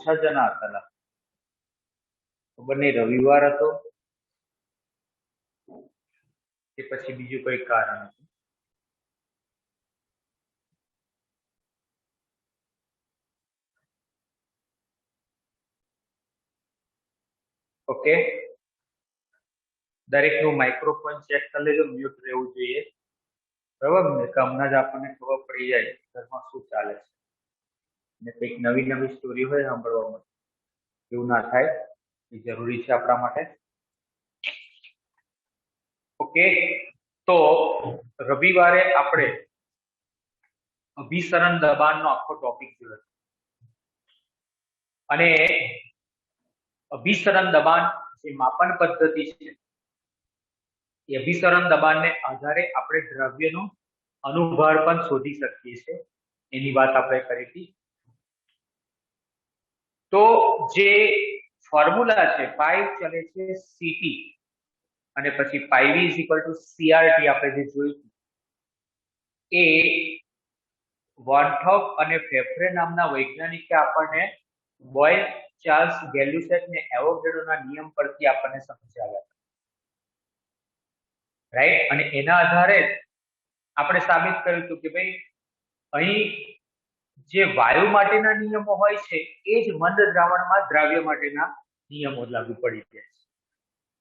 ઓછા જણા હતા ખબર નહીં રવિવાર હતો કે પછી બીજું કોઈ કારણ હતું. ઓકે, દરેકનું માઇક્રોફોન ચેક કરી લેજો, મ્યુટ રહેવું જોઈએ. બરાબર ને, કે હમણાં જ આપણને ખબર પડી જાય ઘરમાં શું ચાલે છે ને કંઈક નવી નવી સ્ટોરી હોય સાંભળવામાં, એવું ના થાય એ જરૂરી છે આપણા માટે. ઓકે, તો રવિવારે આપણે અભિસરણ દબાણનો આખો ટોપિક જોયો અને અભિસરણ દબાણ જે માપન પદ્ધતિ છે એ અભિસરણ દબાણને આધારે આપણે દ્રવ્યનો અનુભાર પણ શોધી શકીએ છીએ, એની વાત આપણે કરી હતી. તો જે ફોર્મ્યુલા છે પાઈ ચલે છે સીટી અને પછી pi V is equal to C R T આપણે જે જોયું એ વોર્નથોપ અને ફેફ્રે નામના વૈજ્ઞાનિકે આપણને બોયલ, ચાર્લ્સ, ગેલ્યુસેક ને એવોગાડ્રોના નિયમ પરથી આપણને સમજાવ્યા, રાઈટ. અને એના આધારે આપણે સાબિત કર્યું હતું કે ભાઈ અહીં જે વાયુ માટેના નિયમો હોય છે એ જ મંદ દ્રાવણમાં દ્રાવ્ય માટેના નિયમો લાગુ પડી ગયા છે.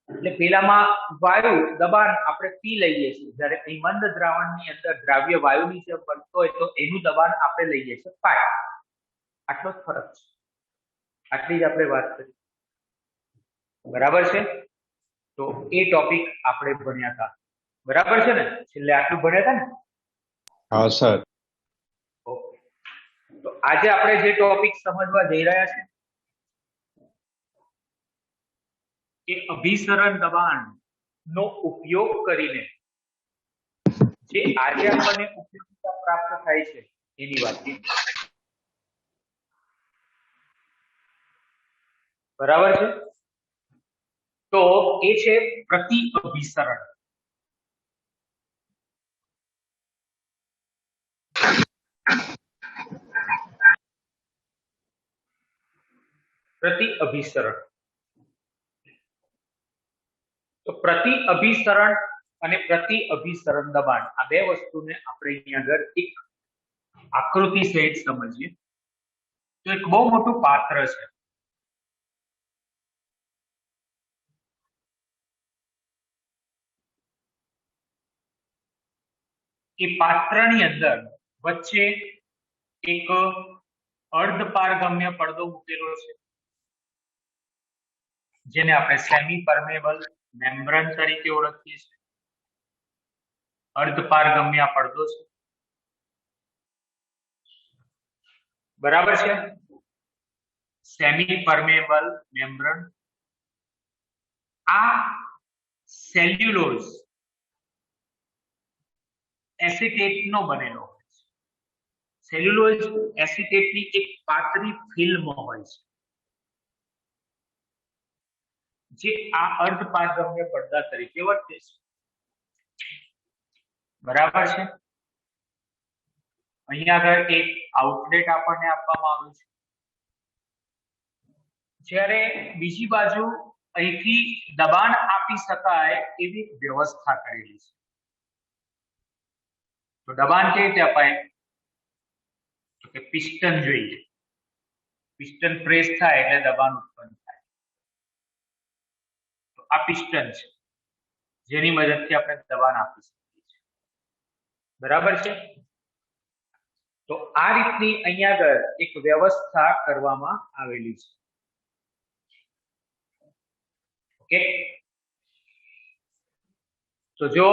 એટલે પેલામાં વાયુ દબાણ આપણે પી લઈએ છીએ, જ્યારે અહીં મંદ દ્રાવણની અંદર દ્રાવ્ય વાયુની જેમ બનતો હોય તો એનું દબાણ આપણે લઈએ છીએ પાઈ. આટલો જ ફરક છે, આટલી જ આપણે વાત કરી, બરાબર છે. તો એ ટોપિક આપણે ભણ્યા હતા, બરાબર છે ને, છેલ્લે આટલું ભણ્યા હતા ને? હા સર. ઓકે, તો આજે આપણે જે ટોપિક સમજવા જઈ રહ્યા છે કે અભિસરણ દબાણ નો ઉપયોગ કરીને જે આજે આપણને ઉપયોગિતા પ્રાપ્ત થાય છે એની વાત છે, બરાબર છે. તો એ છે પ્રતિ અભિસરણ. પ્રતિ અભિસરણ, તો પ્રતિ અભિસરણ અને પ્રતિ અભિસરણ દબાણ આ બે વસ્તુને આપણે અહીંયા આગળ એક આકૃતિ સહિત સમજીએ તો એક બહુ મોટું પાત્ર છે. એ પાત્રની અંદર વચ્ચે એક અર્ધપારગમ્ય પડદો મૂકેલો છે જેને આપણે સેમી પરમેબલ મેમ્બ્રેન તરીકે ઓળખીએ છીએ. અર્ધપારગમ્ય પડદો છે, બરાબર છે. Semi permeable membrane. આ સેલ્યુલોઝ એસિટેટનો બનેલો હોય છે. સેલ્યુલોઝ એસિટેટની એક પાતળી ફિલ્મ હોય છે જે આ અર્ધપારગમ્ય પડદા તરીકે વર્તે છે, બરાબર છે. અહીંયા આગળ એક આઉટલેટ આપણને આપવામાં આવ્યું છે, જ્યારે બીજી બાજુ અહીંથી દબાણ આપી શકાય એવી વ્યવસ્થા કરેલી છે. તો દબાણ કેવી રીતે અપાય? તો કે પિસ્ટન જોઈએ, પિસ્ટન પ્રેસ થાય એટલે દબાણ ઉત્પન્ન થાય. તો આ પિસ્ટન છે જેની મદદથી આપણે દબાણ આપી શકીએ છીએ, બરાબર છે. તો આ રીતની અહીંયા આગળ એક વ્યવસ્થા કરવામાં આવેલી છે. ઓકે, તો જો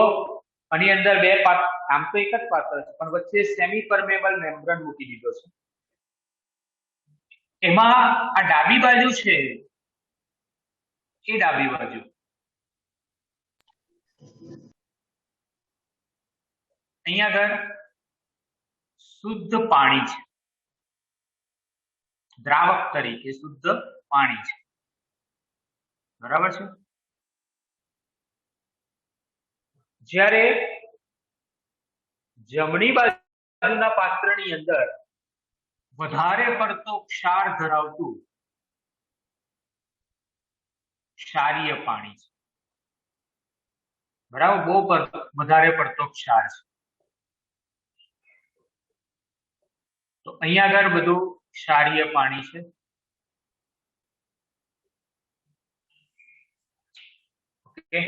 આની અંદર બે પાત્ર, આમ તો એક જ પાત્ર છે પણ વચ્ચે સેમી પરમેબલ મેમ્બ્રેન મૂકી દીધો છે. એમાં આ ડાબી બાજુ છે એ ડાબી બાજુ અહીંયા આગળ શુદ્ધ પાણી છે, દ્રાવક તરીકે શુદ્ધ પાણી છે, બરાબર છે. જ્યારે જમણી બાજુના પાત્રની અંદર વધારે પડતો ક્ષાર ધરાવતું ક્ષારીય પાણી છે, બરાબર, બહુ વધારે પડતો ક્ષાર છે. તો અહીંયા આગળ બધું ક્ષારીય પાણી છે. ઓકે,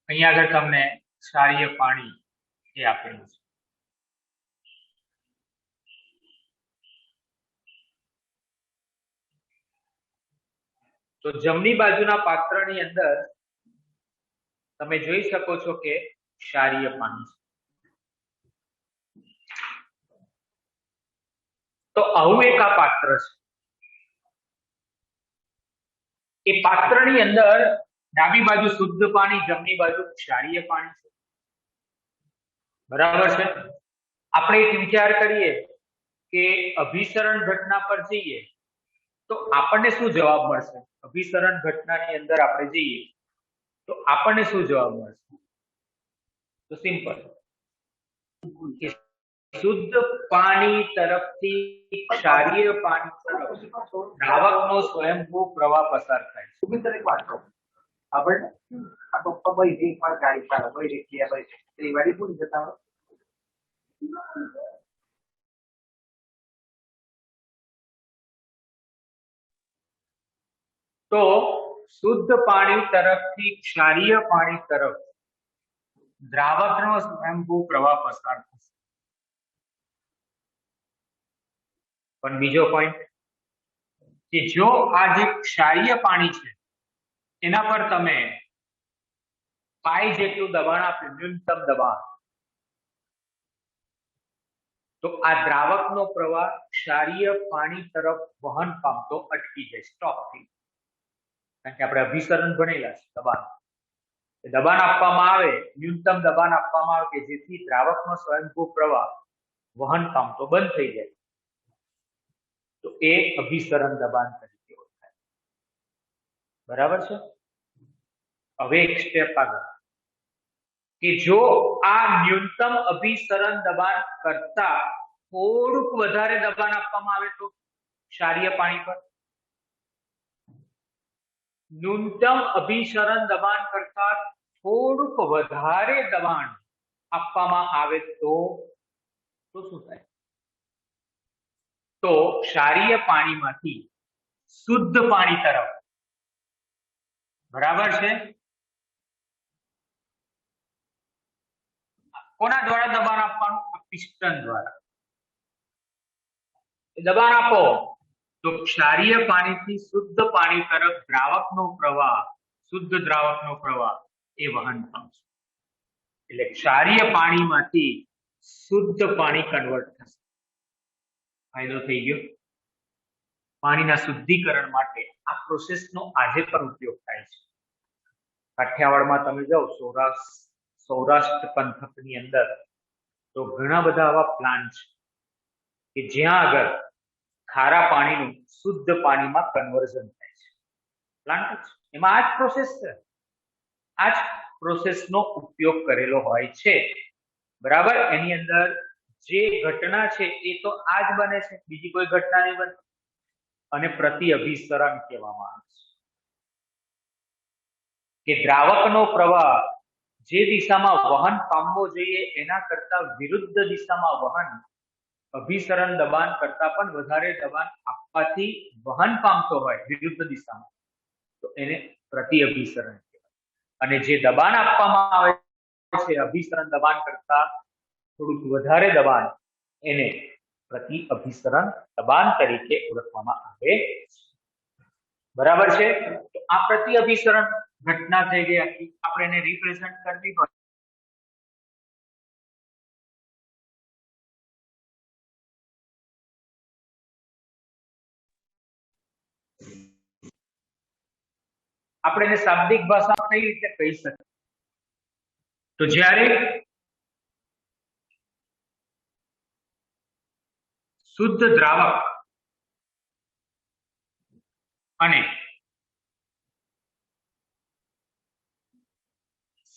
અહીંયા આગળ તમને ક્ષારીય પાણી એ આપેલું છે. તો જમણી બાજુના પાત્રની અંદર તમે જોઈ શકો છો કે ક્ષારીય પાણી છે. તો આવું એક આ પાત્ર છે. એ પાત્રની અંદર ડાબી બાજુ શુદ્ધ પાણી, જમણી બાજુ ક્ષારીય પાણી છે, બરાબર છે. આપણે એક વિચાર કરીએ કે અભિસરણ ઘટના પર જઈએ તો આપણને શું જવાબ મળશે? અભિસરણ ઘટનાની અંદર આપણે જઈએ તો આપણને શું જવાબ મળશે? તો સિમ્પલ, શુદ્ધ પાણી તરફથી ક્ષારીય પાણી તરફ દ્રાવકનો સ્વયંભૂ પ્રવાહ પસાર થાય છે. એક વાત કહું, આપણે આ પપ્પા ભાઈ એક વાર ગાડી ચાલે ભાઈ રેખીયા ભાઈ એ વાડી પૂરી જતા તો શુદ્ધ પાણી તરફથી ક્ષારીય પાણી તરફ દ્રાવકનો સ્વયંભૂ પ્રવાહ પસાર થશે. પણ બીજો પોઈન્ટ કે જો આ જે ક્ષારીય પાણી છે એના પર તમે પાઈ જેટલું દબાણ આપ્યું, ન્યૂનતમ દબાણ, તો આ દ્રાવકનો પ્રવાહ ક્ષારીય પાણી તરફ વહન પામતો અટકી જાય, સ્ટોપ થઈ. કારણ કે આપણે અભિસરણ ભણેલા છે, દબાણ આપવામાં આવે, ન્યૂનતમ દબાણ આપવામાં આવે કે જેથી દ્રાવકનો સ્વયંભૂ પ્રવાહ વહન પામતો બંધ થઈ જાય, તો એ અભિસરણ દબાણ તરીકે ઓળખાય. બરાબર છે. હવે એક સ્ટેપ આગળ, કે જો આ ન્યૂનતમ અભિસરણ દબાણ કરતા થોડુંક વધારે દબાણ આપવામાં આવે તો ક્ષારીય પાણી પર, ન્યૂનતમ અભિસરણ દબાણ કરતા થોડુંક વધારે દબાણ આપવામાં આવે તો શું થાય? તો ક્ષારીય પાણીમાંથી શુદ્ધ પાણી તરફ, બરાબર છે, કોના દ્વારા દબાણ આપવાનું? પિસ્ટન દ્વારા. દબાણ આપો તો ક્ષારીય પાણીથી શુદ્ધ પાણી તરફ દ્રાવકનો પ્રવાહ, શુદ્ધ દ્રાવકનો પ્રવાહ એ વહન પામશે. એટલે ક્ષારીય પાણીમાંથી શુદ્ધ પાણી કન્વર્ટ થશે. ફાયદો થઈ ગયો. પાણીના શુદ્ધિકરણ માટે આ પ્રોસેસનો આજે પણ ઉપયોગ થાય છે. કાઠિયાવાડમાં તમે જાઓ, સૌરાષ્ટ્ર પંથકની અંદર તો ઘણા બધા આવા પ્લાન્ટ છે કે જ્યાં આગળ ખારા પાણીનું શુદ્ધ પાણીમાં કન્વર્ઝન થાય છે. પ્લાન્ટ એમાં આ જ પ્રોસેસ છે, આ જ પ્રોસેસનો ઉપયોગ કરેલો હોય છે. બરાબર. એની અંદર જે ઘટના છે એ તો આ જ બને છે, બીજી કોઈ ઘટના નહીં બને. અને પ્રતિ અભિસરણ કહેવામાં આવે છે કે દ્રાવકનો પ્રવાહ જે દિશામાં વહન પામવો જોઈએ એના કરતા વિરુદ્ધ દિશામાં વહન અભિસરણ દબાણ કરતા પણ વધારે દબાણ આપવાથી વહન પામતો હોય વિરુદ્ધ દિશામાં, તો એને પ્રતિ અભિસરણ કહેવાય. અને જે દબાણ આપવામાં આવે છે અભિસરણ દબાણ કરતા થોડુંક વધારે દબાણ, એને પ્રતિ અભિસરણ દબાણ તરીકે ઓળખવામાં આવે છે. બરાબર છે. તો આ પ્રતિ અભિસરણ ઘટના થઈ ગઈ આખી. આપણે એને રિપ્રેઝન્ટ કરવી પડે. આપણે એને શાબ્દિક ભાષામાં કઈ રીતે કહી શકીએ? તો જ્યારે શુદ્ધ દ્રાવક અને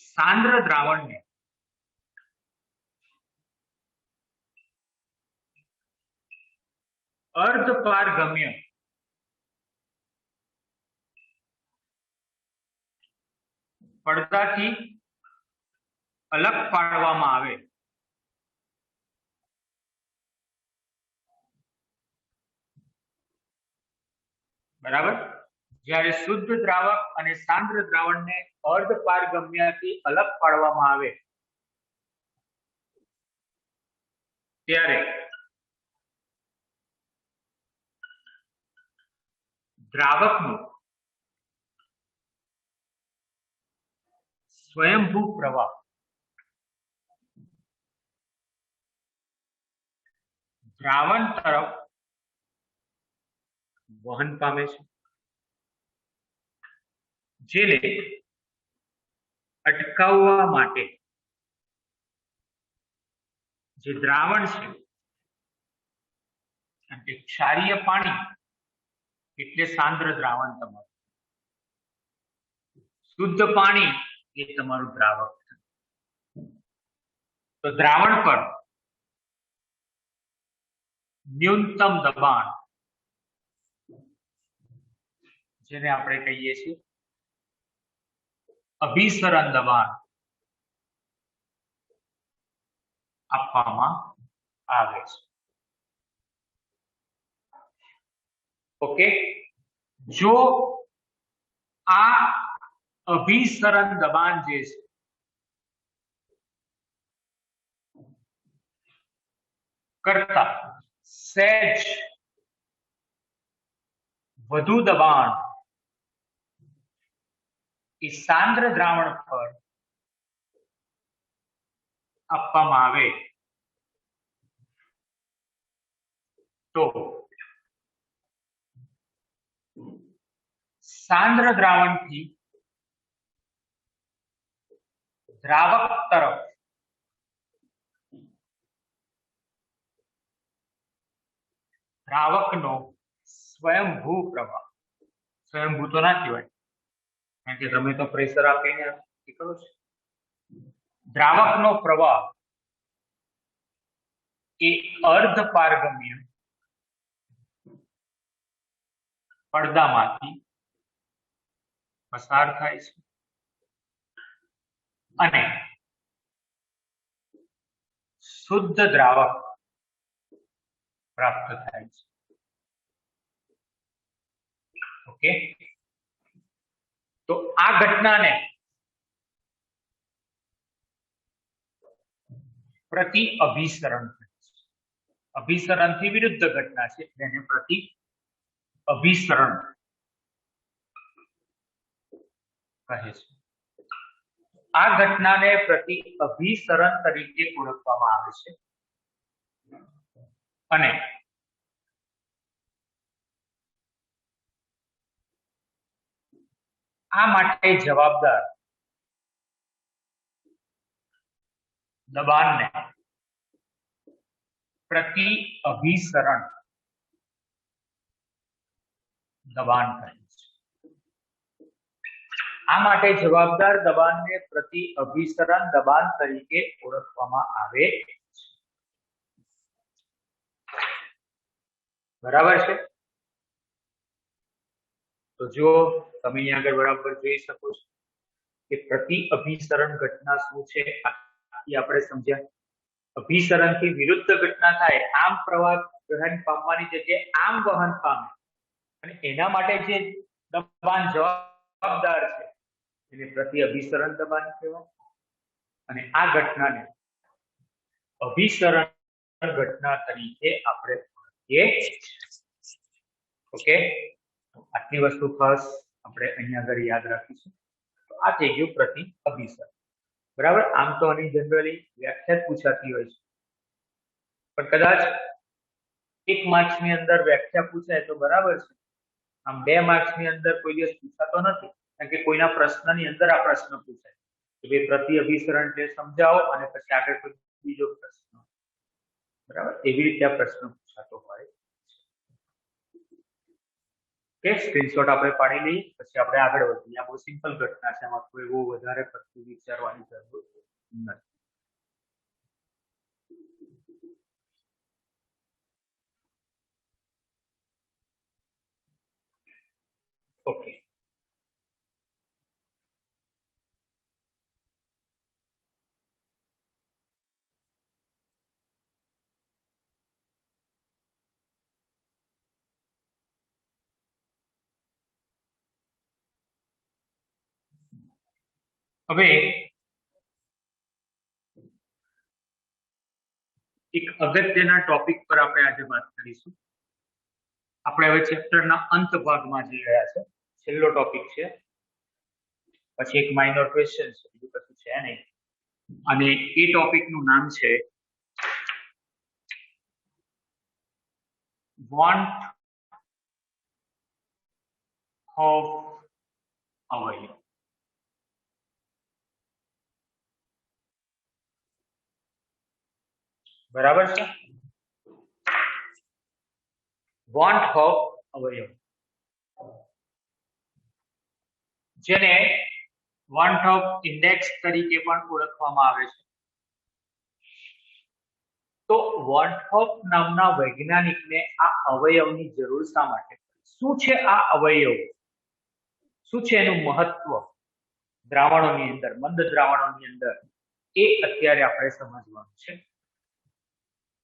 સાંદ્ર દ્રાવણને અર્ધ પારગમ્ય પડદાથી અલગ પાડવામાં આવે બરાબર, જ્યારે શુદ્ધ દ્રાવક અને સાંદ્ર દ્રાવણને અર્ધ પારગમ્યથી અલગ પાડવામાં આવે ત્યારે દ્રાવકનું સ્વયંભૂ પ્રવાહ દ્રાવણ તરફ વહન પામે છે, જેને અટકાવવા માટે જે દ્રાવણ છે, કારણ કે ક્ષારીય પાણી એટલે સાંદ્ર દ્રાવણ તમારું, શુદ્ધ પાણી એ તમારું દ્રાવક છે. તો દ્રાવણ પર ન્યૂનતમ દબાણ, જેને આપણે કહીએ છીએ અભિસરણ દબાણ, આપવામાં આવે છે. ઓકે, જો આ અભિસરણ દબાણ જે છે કરતા સહેજ વધુ દબાણ એ સાંદ્ર દ્રાવણ પર આપવામાં આવે તો સાંદ્ર દ્રાવણથી દ્રાવક તરફ દ્રાવકનો સ્વયંભૂ પ્રવાહ, સ્વયંભૂ તો ના કહેવાય કારણ કે તમે તો પ્રેશર આપીને કરો છો, દ્રાવકનો પ્રવાહ એ અર્ધ પારગમ્ય પડદામાંથી પસાર થાય છે અને શુદ્ધ દ્રાવક પ્રાપ્ત થાય છે. ઓકે, તો આ ઘટનાને પ્રતિ અભિસરણ કહે છે. અભિસરણથી વિરુદ્ધ ઘટના છે તેને પ્રતિ અભિસરણ કહે છે. આ ઘટનાને પ્રતિ અભિસરણ તરીકે ઓળખવામાં આવે છે અને આ માટે જવાબદાર દબાણને પ્રતિ અભિસરણ દબાણ કહે છે. આ માટે જવાબદાર દબાણને પ્રતિ અભિસરણ દબાણ તરીકે ઓળખવામાં આવે છે. બરાબર છે? તો જો તમે અહીંયા આગળ બરાબર જોઈ શકો છો કે પ્રતિ અભિસરણ ઘટના શું છે આપણે સમજ્યા. અભિસરણથી વિરુદ્ધ ઘટના થાય, આમ પ્રવાહ વહન પામવાની જગ્યાએ આમ વહન પામે અને એના માટે જે દબાણ જવાબદાર છે એને પ્રતિ અભિસરણ દબાણ કહેવાય અને આ ઘટનાને અભિસરણ ઘટના તરીકે આપણે ઓળખીએ. ઓકે, આટલી વસ્તુ ખાસ આપણે અહીંયા આગળ યાદ રાખીશું. તો આ થઈ ગયું પ્રતિ અભિસરણ. બરાબર, આમ તો આની જનરલી વ્યાખ્યા પૂછાતી હોય છે પણ કદાચ 1 માર્ક્સની અંદર વ્યાખ્યા પૂછાય તો બરાબર છે, આમ 2 માર્ક્સની અંદર કોઈ દિવસ પૂછાતો નથી કારણ કે કોઈના પ્રશ્નની અંદર આ પ્રશ્ન પૂછાય કે ભાઈ પ્રતિ અભિસરણ એટલે સમજાવો અને પછી આગળ કોઈ બીજો પ્રશ્ન. બરાબર, એવી રીતે આ પ્રશ્ન પૂછાતો હોય. કે સ્ક્રીનશોટ આપણે પાડી લઈએ પછી આપણે આગળ વધીએ. આ બહુ સિમ્પલ ઘટના છે, આમાં કોઈ એવું વધારે પડતું વિચારવાની જરૂર નથી. ઓકે, હવે એક અગત્યના ટોપિક પર આપણે આજે વાત કરીશું. આપણે હવે ચેપ્ટરના અંત ભાગમાં જઈ રહ્યા છે. છેલ્લો ટોપિક છે, પછી એક માઇનર ક્વેશ્ચન છે, બીજું કશું છે નહીં. અને એ ટોપિકનું નામ છે વોન્ટ ઓફ અવયવ. બરાબર છે? વોન્ટ ઓફ અવયવ, જેને વોન્ટ ઓફ ઇન્ડેક્સ તરીકે પણ ઓળખવામાં આવે છે. તો વોન્ટ ઓફ નામના વૈજ્ઞાનિકને આ અવયવની જરૂર શા માટે? શું છે આ અવયવ? શું છે એનું મહત્વ દ્રાવણોની અંદર, મંદ દ્રાવણોની અંદર? એ અત્યારે આપણે સમજવાનું છે.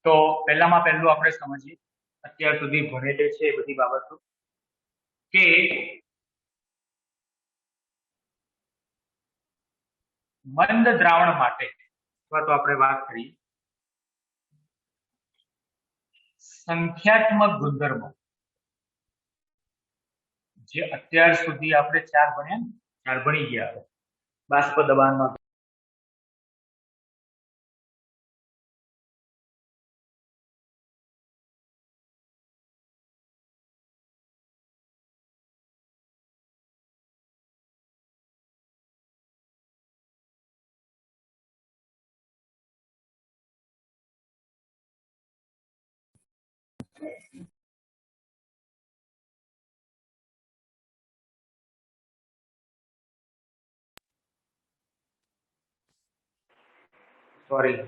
તો પહેલામાં પહેલું આપણે સમજીએ, અત્યાર સુધી ભણેલી છે એ બધી બાબતો, કે મંદ દ્રાવણ માટે, અથવા તો આપણે વાત કરીએ સંખ્યાત્મક ગુણધર્મો, જે અત્યાર સુધી આપણે ચાર ભણી ગયા. બાષ્પ દબાણમાં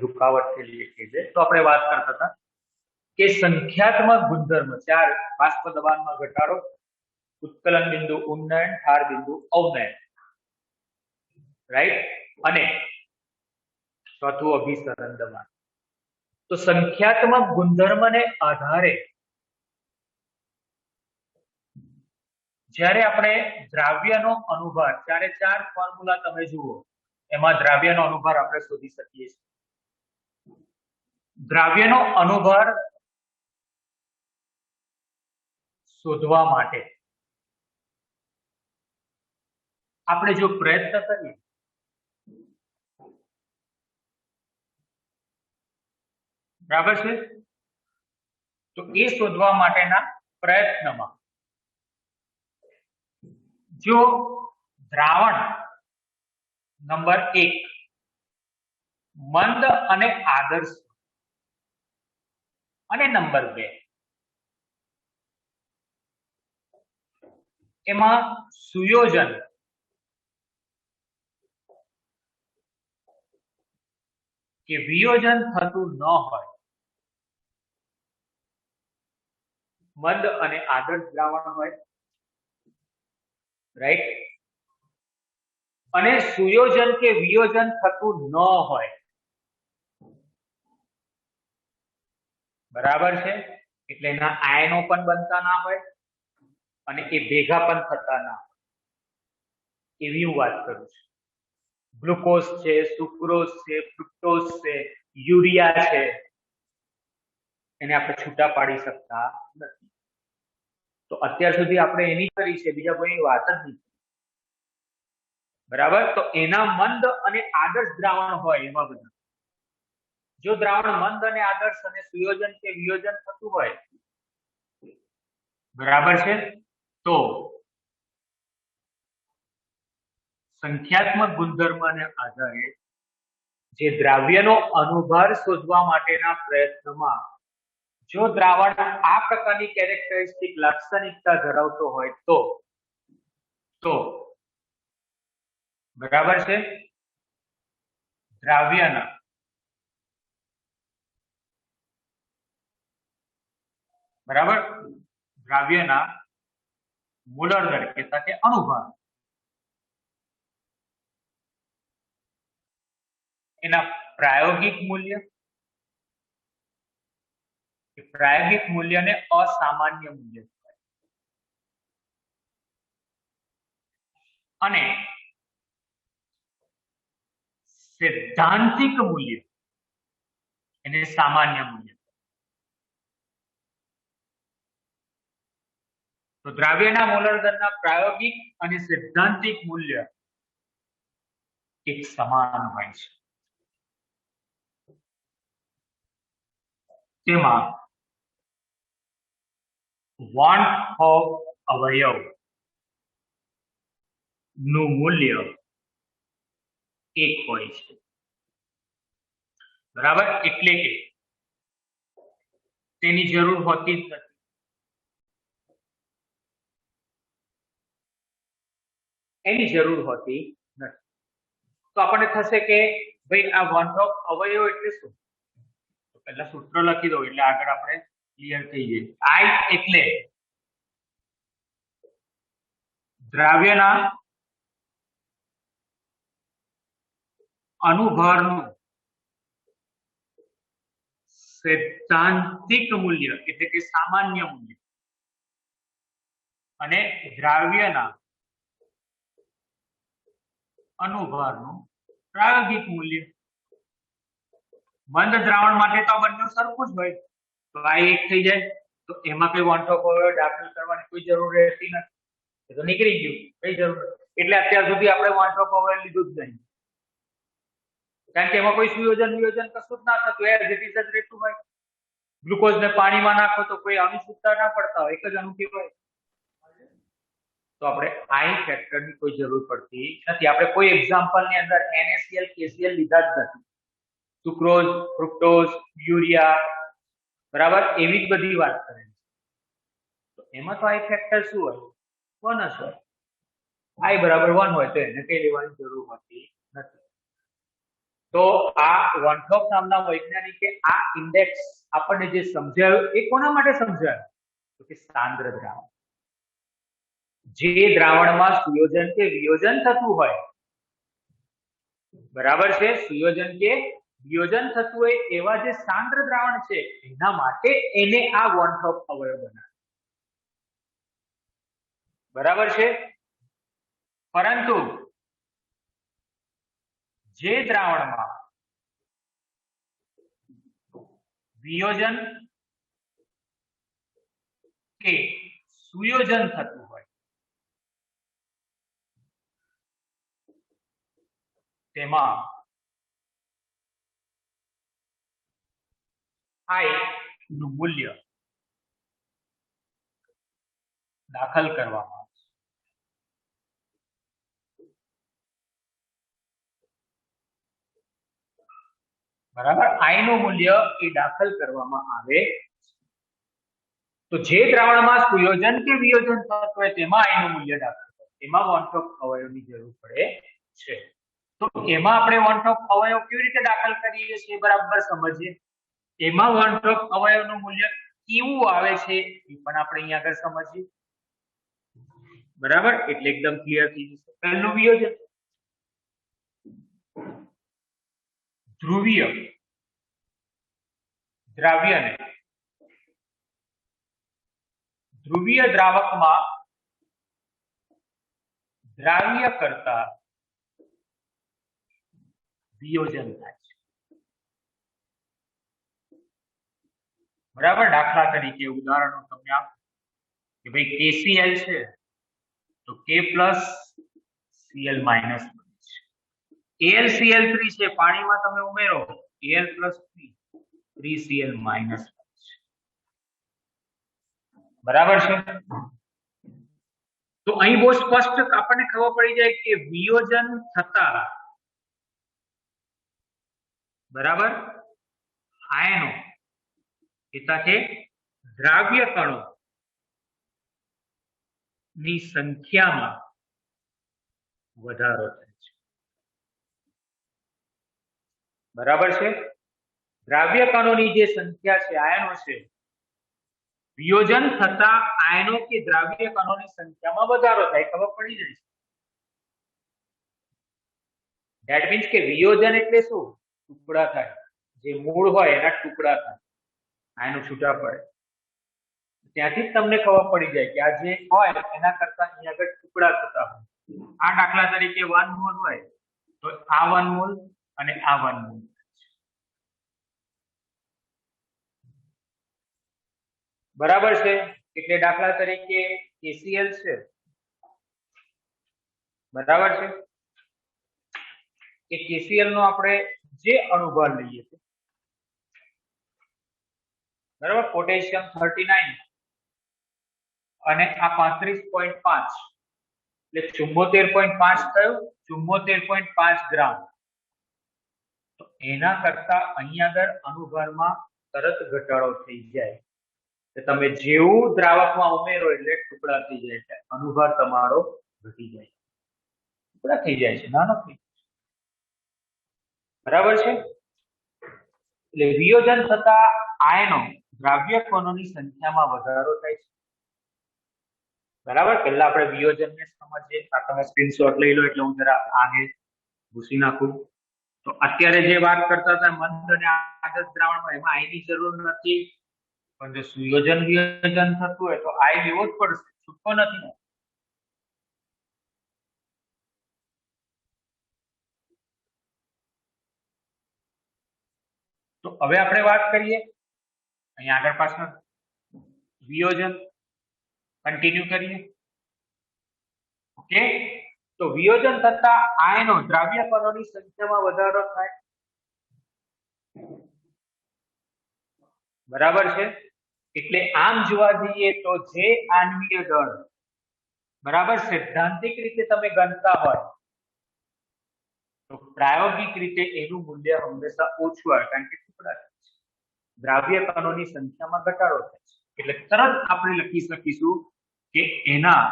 रुकावट के लिए चीजें, तो આપણે વાત કરતા હતા કે સંખ્યાત્મક ગુણધર્મ, ચાર: બાષ્પ દબાણમાં ઘટાડો, ઉત્કલન બિંદુ ઉન્નયન, ઠાર બિંદુ અવનયન, રાઈટ, અને ચોથું અભિસરણ દબાણ. તો સંખ્યાત્મક ગુણધર્મને આધારે જ્યારે આપણે દ્રાવ્યનો અનુભાર, ચારે ચાર ફોર્મ્યુલા તમે જુઓ, એમાં દ્રાવ્યનો અનુભાર આપણે શોધી શકીએ છીએ. દ્રાવ્યનો અનુભાર શોધવા માટે આપણે જો પ્રયત્ન કરીએ, બરાબર છે, તો એ શોધવા માટેના પ્રયત્નમાં જો દ્રાવણ નંબર 1 મંદ અને આદર્શ, અને નંબર 2 એમાં સુયોજન કે વિયોજન થતું ન હોય, મંદ અને આદર્શ દ્રાવણ હોય, રાઈટ, અને સુયોજન કે વિયોજન થતું ન હોય, બરાબર છે, એટલે એના આયનો પણ બનતા ના હોય અને એ ભેગા પણ થતા ના હોય, એવી હું વાત કરું છું. ગ્લુકોઝ છે, સુક્રોઝ છે, ફ્રુક્ટોઝ છે, યુરિયા છે, એને આપણે છૂટા પાડી શકતા નથી. તો અત્યાર સુધી આપણે એની કરી છે, બીજા કોઈની વાત જ નથી, બરાબર. તો એના મંદ અને આદર્શ દ્રાવણ હોય એવા બધા, જો દ્રાવણ મંદ અને આદર્શ અને સુયોજન કે વિયોજન થતું હોય, બરાબર છે, તો સંખ્યાત્મક ગુણધર્મને આધારે જે દ્રાવ્યનો અનુભાર શોધવા માટેના પ્રયત્નમાં જો દ્રાવણ આ પ્રકારની કેરેક્ટરિસ્ટિક લાક્ષણિકતા ધરાવતો હોય તો બરાબર છે, દ્રાવ્યના મોલર દર કે સાથે અનુભાર, એના પ્રાયોગિક મૂલ્યને અસામાન્ય મૂલ્ય કહેવાય. અને સૈદ્ધાંતિક મૂલ્ય એને સામાન્ય મૂલ્ય. તો દ્રાવ્યના મોલર દરના પ્રાયોગિક અને સૈદ્ધાંતિક મૂલ્ય એક સમાન હોય છે. તેમાં વોન્ટ ઓફ અવયવ નું મૂલ્ય એક હોય છે. બરાબર, એટલે કે તેની જરૂર હોતી જ નથી. એની જરૂર હોતી નથી. તો આપણને થશે કે ભાઈ આ વોન્ટ ઓફ અવયવ એટલે શું? તો પહેલા સૂત્ર લખી દો એટલે આગળ આપણે ક્લિયર થઈ જાય. આઈ એટલે દ્રાવ્યના અનુભારનું સૈદ્ધાંતિક મૂલ્ય એટલે કે સામાન્ય મૂલ્ય અને દ્રાવ્યના અનુભારનું પ્રાયોગિક મૂલ્ય. મંદ દ્રાવણ માટે તો બંને સરખું જ હોય, તો આ એક થઈ જાય. તો એમાં કઈ વોન્ટ ઓફ અવયવ દાખલ કરવાની કોઈ જરૂર રહેતી નથી. એ તો નીકળી ગયું, કઈ જરૂર નથી. એટલે અત્યાર સુધી આપણે વોન્ટ ઓફ અવયવ લીધું જ નહીં, કારણ કે એમાં કોઈ સુયોજન વિયોજન કશું જ ના થતું, એઝ ઇટ ઇઝ જ રહેતું હોય. ગ્લુકોઝ ને પાણીમાં નાખો તો કોઈ અણુ છૂટા ના પડતા હોય, એક જ અણુ કહેવાય. તો આપણે આઈ ફેક્ટર ની કોઈ જરૂર પડતી નથી. આપણે કોઈ એક્ઝામ્પલ ની અંદર NaCl KCl લીધા જ નથી. સુક્રોઝ, ફ્રુક્ટોઝ, યુરિયા, બરાબર, એવી જ બધી વાત કરે છે. તો એમાં તો આઈ ફેક્ટર શું હોય? 1 જ હોય. આઈ બરાબર 1 હોય તો એને કઈ લેવાની જરૂર હોતી નથી. તો આ વોન્ટ્રોપ નામના વૈજ્ઞાનિકે આ ઇન્ડેક્સ આપણને જે સમજાવ્યું એ કોના માટે સમજાવ્યું? તો કે સાંદ્ર દ્રાવણ, જે દ્રાવણમાં સુયોજન કે વિયોજન થતું હોય, બરાબર છે, સુયોજન કે વિયોજન થતું હોય એવા જે સાંદ્ર દ્રાવણ છે એના માટે એને આ વોન્ટ્રોપ અવયવ બનાવે. બરાબર છે. પરંતુ જે દ્રાવણમાં વિયોજન કે સુયોજન થતું હોય તેમાં આઈ નું મૂલ્ય દાખલ કરવામાં આવે છે. બરાબર, આઈ નું મૂલ્ય એ દાખલ કરવામાં આવે. તો જે દ્રાવણમાં સુયોજન કે વિયોજન થતું હોય તેમાં આઈ નું મૂલ્ય દાખલ કરે, એમાં વોન્ટ્રોપ અવયવની જરૂર પડે છે. તો એમાં આપણે વોન્ટ્રોપ અવયવ કેવી રીતે દાખલ કરીએ છીએ બરાબર સમજીએ. એમાં વોન્ટ્રોપ અવયવનું મૂલ્ય કેવું આવે છે એ પણ આપણે અહીંયા આગળ સમજીએ. બરાબર, એટલે એકદમ ક્લિયર થઈ જશે. પહેલું વિયોજન, ધ્રુવીય દ્રાવ્યને ધ્રુવીય દ્રાવકમાં દ્રાવ્ય કરતા વિયોજન થાય છે. બરાબર, દાખલા તરીકે ઉદાહરણો તમને આપો કે ભાઈ KCl છે તો K પ્લસ Cl માઇનસ છે. AlCl3 છે, પાણીમાં તમે ઉમેરો Al પ્લસ 3Cl માઇનસ છે. બરાબર છે. તો અહીં બહુ સ્પષ્ટ આપણને ખબર પડી જાય કે વિયોજન થતા, બરાબર, આયનો એટલે કે દ્રાવ્ય કણો ની સંખ્યામાં વધારો થાય છે. બરાબર છે. દ્રાવ્ય કણોની જે સંખ્યા છે, આયનો છે, વિયોજન થતા આયનો કે દ્રાવ્ય કણોની સંખ્યામાં વધારો થાય, ખબર પડી જાય છે. ધેટ મીન્સ કે વિયોજન એટલે શું? ટુકડા થાય, જે મૂળ હોય એના ટુકડા થાય, આયનો છૂટા પડે. ત્યાંથી જ તમને ખબર પડી જાય કે આ જે હોય એના કરતા અહીંયા આગળ ટુકડા થતા હોય. આ દાખલા તરીકે 1 મોલ હોય તો આ 1 મોલ અને આ 1 મોલ છે. બરાબર છે. એટલે દાખલા તરીકે KCl છે, બરાબર છે, એ KCl નો આપણે જે અણુભાર લઈએ છીએ, બરાબર, પોટેશિયમ 39 અને આ 35.5 એટલે 74.5 થયું, 74.5 ગ્રામ. તો એના કરતા અહીંયા આગળ અણુભારમાં તરત ઘટાડો થઈ જાય. તમે જેવું દ્રાવકમાં ઉમેરો એટલે ટુકડા થઈ જાય, એટલે અણુભાર તમારો ઘટી જાય, ટુકડા થઈ જાય છે, નાનો થઈ જાય. બરાબર છે. એટલે વિયોજન થતા આયનો દ્રાવ્ય કણોની સંખ્યામાં વધારો થાય છે. બરાબર. પહેલા આપણે વિયોજનને સમજીએ. આ તમે સ્ક્રીનશોટ લઈ લો એટલે હું જરા આગે ભૂસી નાખું. તો અત્યારે જે વાત કરતા હતા મંદ અને આદર્શ દ્રાવણમાં, એમાં આઈની જરૂર નથી, પણ જો સુયોજન વિયોજન થતું હોય તો આઈ લેવો જ પડશે, છૂટકો નથી. તો હવે આપણે વાત કરીએ અહીંયા આગળ પાછળ વિયોજન કન્ટિન્યુ કરીએ. ઓકે. તો વિયોજન થતા આયનો દ્રાવ્ય કણોની સંખ્યામાં વધારો થાય. બરાબર છે. એટલે આમ જોવા જઈએ તો જે આણ્વીય દળ, બરાબર, સૈદ્ધાંતિક રીતે તમે ગણતા હોય તો પ્રાયોગિક રીતે એનું મૂલ્ય હંમેશા ઓછું આવે, કારણ કે ટુકડા થાય છે, દ્રાવ્ય કણોની સંખ્યામાં ઘટાડો થાય છે. એટલે તરત આપણે લખી શકીશું કે એના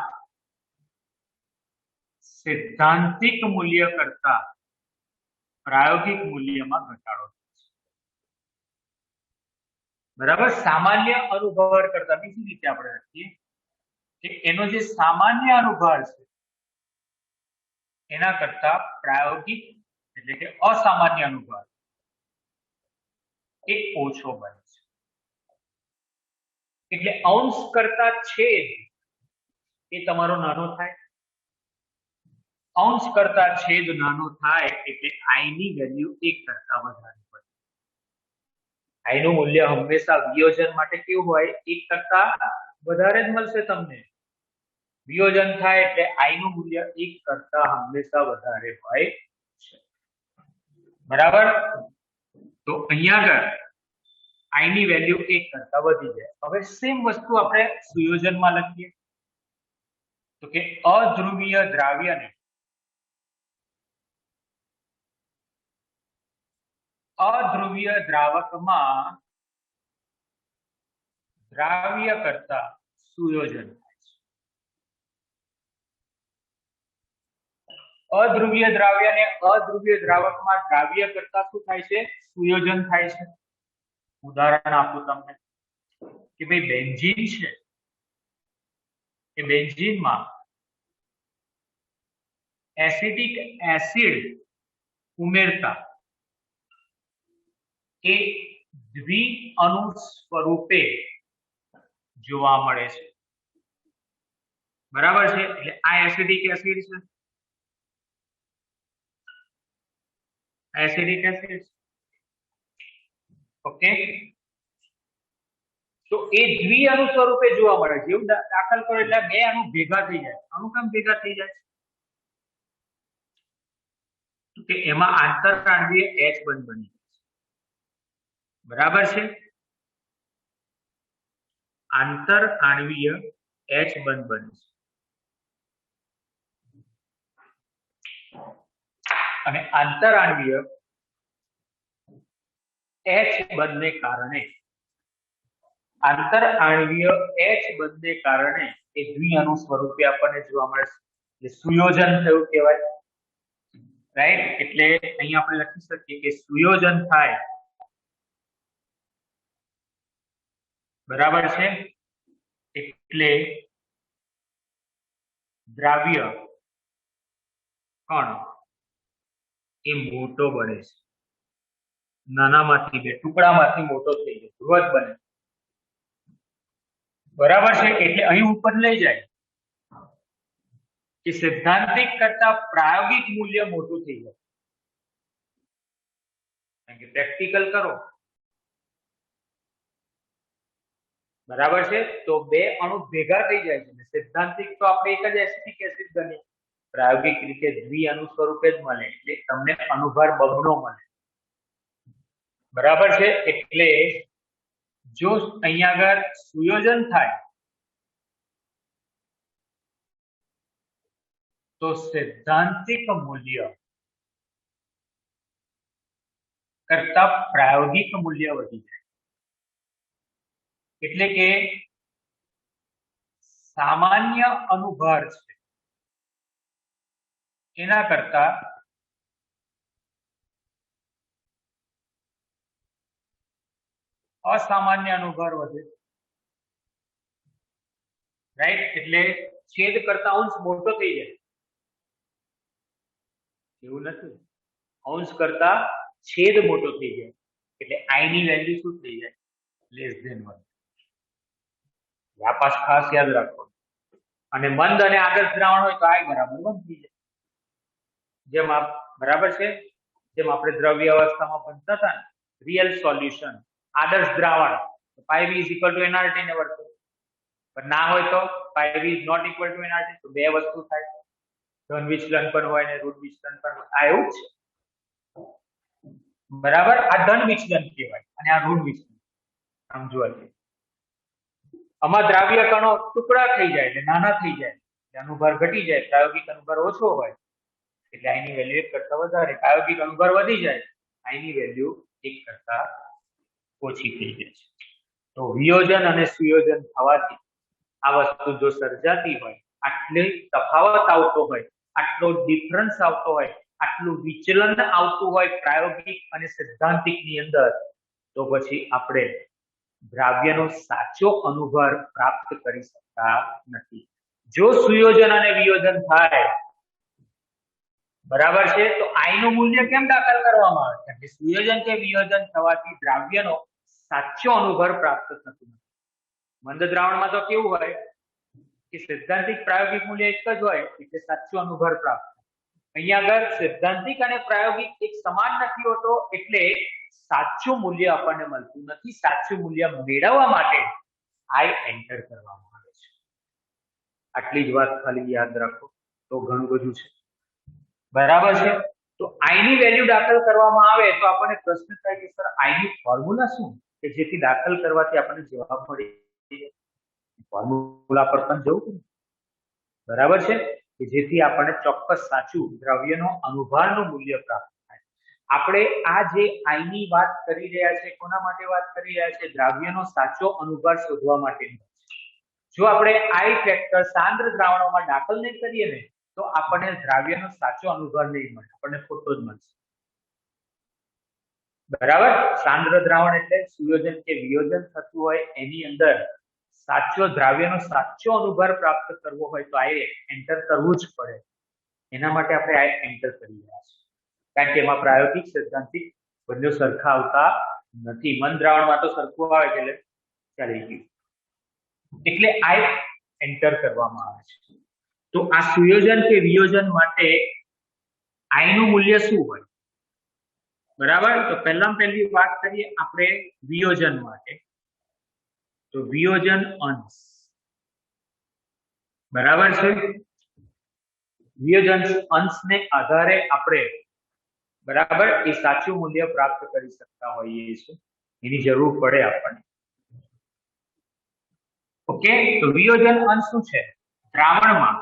સૈદ્ધાંતિક મૂલ્ય કરતા પ્રાયોગિક મૂલ્યમાં ઘટાડો થાય છે. બરાબર. સામાન્ય અણુભાર કરતા બીજી રીતે આપણે લખીએ કે એનો જે સામાન્ય અણુભાર છે એના કરતા પ્રાયોગિક એટલે કે અસામાન્ય અણુભાર એ ઓછો બને છે. એટલે અંશ કરતા છેદ એ તમારો નાનો થાય, અંશ કરતા છેદ નાનો થાય એટલે આઈ ની વેલ્યુ 1 કરતા વધારે પડે. આઈ નું મૂલ્ય હંમેશા વિયોજન માટે કેવું હોય? 1 કરતા વધારે જ મળશે તમને. વિયોજન થાય એટલે આઈ નું મૂલ્ય 1 કરતા હંમેશા વધારે હોય છે. બરાબર. તો અહીંયા આગળ આઈ ની વેલ્યુ 1 કરતા વધી જાય. હવે સેમ વસ્તુ આપણે સુયોજનમાં લખીએ તો કે અધ્રુવીય દ્રાવ્યને અધ્રુવીય દ્રાવકમાં દ્રાવ્ય કરતા સુયોજન થાય છે. અધ્રુવીય દ્રાવ્યને અધ્રુવીય દ્રાવકમાં દ્રાવ્ય કરતા શું થાય છે? સુયોજન થાય છે. ઉદાહરણ આપું તમને કે ભાઈ બેન્ઝીન છે, એ બેન્ઝીનમાં એસિડિક એસિડ ઉમેરતા એ દ્વિઅણુ સ્વરૂપે જોવા મળે છે. બરાબર છે. એટલે આ એસિડિક એસિડ છે, એસિડિક એસિડ. ઓકે. તો એ દ્વિઅણુ સ્વરૂપે જોવા મળે. જેવું દાખલ કરો એટલે બે અણુ ભેગા થઈ જાય. અણુ કેમ ભેગા થઈ જાય? કે એમાં આંતરઆણ્વીય H બંધ બની જાય છે. બરાબર છે. આંતરઆણ્વીય H બંધ બને છે. અને આંતરઆણ્વીય H બંધને કારણે એ દ્વિઅણુ સ્વરૂપે આપણને જોવા મળે છે. એટલે સુયોજન થયું કહેવાય. રાઈટ. એટલે અહીં આપણે લખી શકીએ કે સુયોજન થાય, બરાબર છે, એટલે દ્રાવ્ય કણ એ મોટો બને છે. નાનામાંથી બે ટુકડામાંથી મોટો થઈ જાય, બૃહદ બને. બરાબર છે. એટલે અહીં ઉપર લઈ જાય કે સૈદ્ધાંતિક કરતા પ્રાયોગિક મૂલ્ય મોટું થઈ જાય. કારણ કે પ્રેક્ટિકલ કરો બરાબર છે તો બે અણુ ભેગા થઈ જાય છે સિદ્ધાંતિક તો આપણે એક જ એસિટિક એસિડ ગણીએ પ્રાયોગિક રીતે દ્વિઅણુ સ્વરૂપે જ મળે એટલે તમને અણુભાર બમણો મળે બરાબર છે એટલે જો અહીંયા આગળ સુયોજન થાય તો સૈદ્ધાંતિક મૂલ્ય કરતા પ્રાયોગિક મૂલ્ય વધી જાય એટલે કે સામાન્ય અણુભાર છે એના કરતા અસામાન્ય અણુભાર વધે રાઈટ એટલે છેદ કરતા અંશ મોટો થઈ જાય એવું નથી અંશ કરતા છેદ મોટો થઈ જાય એટલે આઈ ની વેલ્યુ શું થઈ જાય લેસ ધેન 1 આ પાસ ખાસ યાદ રાખો અને મંદ અને આદર્શ દ્રાવણ હોય તો આઈ બરાબર 1 થઈ જાય જેમ આપ બરાબર છે જેમ આપણે દ્રવ્ય અવસ્થામાં ભણતા હતા ને રિયલ સોલ્યુશન આદર્શ દ્રાવણ પાઈ v nRT ને વર્તે પણ ના હોય તો પાઈ v nRT તો બે વસ્તુ થાય ધન વિચલન પણ હોય ને ઋણ વિચલન પણ હોય આ એવું છે બરાબર આ ધન વિચલન કહેવાય અને આ ઋણ વિચલન સમજવા છે આમાં દ્રાવ્ય કણો ટુકડા થઈ જાય એટલે નાના થઈ જાય એટલે અણુભાર ઘટી જાય પ્રાયોગિક અણુભાર ઓછો હોય એટલે આઈ ની વેલ્યુ 1 કરતા વધારે પ્રાયોગિક અણુભાર વધી જાય આઈ ની વેલ્યુ 1 કરતા ઓછી થઈ જાય છે તો વિયોજન અને સુયોજન થવાથી આ વસ્તુ જો સર્જાતી હોય આટલી તફાવત આવતો હોય આટલો ડિફરન્સ આવતો હોય આટલું વિચલન આવતું હોય પ્રાયોગિક અને સિદ્ધાંતિક ની અંદર તો પછી આપણે દ્રાવ્યનો સાચો અણુભાર પ્રાપ્ત કરી શકતા નથી જો સુયોજન અને વિયોજન થાય બરાબર છે તો આઈ નું મૂલ્ય કેમ દાખલ કરવામાં આવે કારણ કે સુયોજન કે વિયોજન થવાથી દ્રાવ્યનો સાચો અણુભાર પ્રાપ્ત થતો નથી મંદ દ્રાવણમાં તો કેવું હોય કે સૈદ્ધાંતિક પ્રાયોગિક મૂલ્ય એક જ હોય એટલે સાચો અણુભાર પ્રાપ્ત અહીંયા આગળ સૈદ્ધાંતિક અને પ્રાયોગિક એક સમાન નથી હોતો એટલે સાચું મૂલ્ય આપણને મળતું નથી સાચું મૂલ્ય મેળવવા માટે આઈ એન્ટર કરવામાં આવે છે આટલી જ વાત ખાલી યાદ રાખો તો ઘણું બધું છે બરાબર છે તો આઈ ની વેલ્યુ દાખલ કરવામાં આવે તો આપણને પ્રશ્ન થાય કે સર આઈ ની ફોર્મ્યુલા શું કે જેથી દાખલ કરવાથી આપણને જવાબ મળે ફોર્મ્યુલા પર પણ જવું બરાબર છે કે જેથી આપણને ચોક્કસ સાચું દ્રવ્યનો અણુભારનું મૂલ્ય પ્રાપ્ત થાય આપણે આ જે આઈ ની વાત કરી રહ્યા છે કોના માટે વાત કરી રહ્યા છે દ્રવ્યનો સાચો અણુભાર શોધવા માટે જો આપણે આઈ ફેક્ટર સાંદ્ર દ્રાવણોમાં દાખલ નહીં કરીએ ને તો આપણને દ્રાવ્યનો સાચો અણુભાર નહીં મળે આપણને ખોટો જ મળશે બરાબર સાંદ્ર દ્રાવણ એટલે સુયોજન કે વિયોજન થતું હોય એની અંદર સાચો દ્રાવ્યનો સાચો અણુભાર પ્રાપ્ત કરવો હોય તો આ એન્ટર કરવું જ પડે એના માટે આપણે આ એન્ટર કરી રહ્યા છીએ કારણ કે એમાં પ્રાયોગિક સૈદ્ધાંતિક બંને સરખા આવતા નથી મન દ્રાવણમાં તો સરખું આવે છે એટલે ચાલી ગયું એટલે આ એન્ટર કરવામાં આવે છે તો આ સુયોજન કે વિયોજન માટે આઈ નું મૂલ્ય શું હોય બરાબર તો પહેલી વાત કરીએ આપણે વિયોજન માટે તો વિયોજન અંશ બરાબર છે વિયોજન અંશને આધારે આપણે બરાબર એ સાચું મૂલ્ય પ્રાપ્ત કરી શકતા હોઈએ છીએ એની જરૂર પડે આપણને ઓકે તો વિયોજન અંશ શું છે દ્રાવણમાં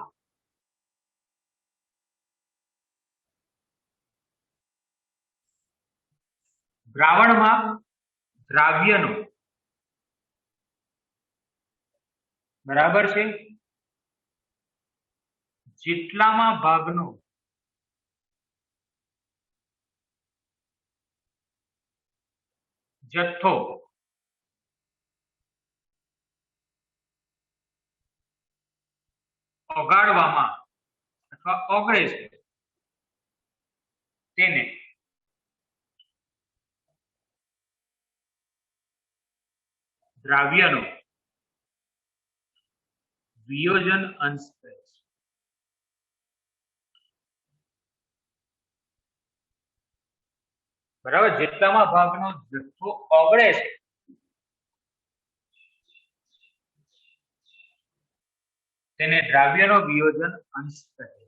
દ્રાવ્યનો બરાબર છે જેટલામાં ભાગનો જથ્થો ઓગાળવામાં અથવા ઓગળે છે તેને દ્રાવ્યનો વિયોજન અંશ કહે છે બરાબર, જેટલામાં ભાગનો જથ્થો ઓગળે છે તેને દ્રાવ્યનો વિયોજન અંશ કહે છે.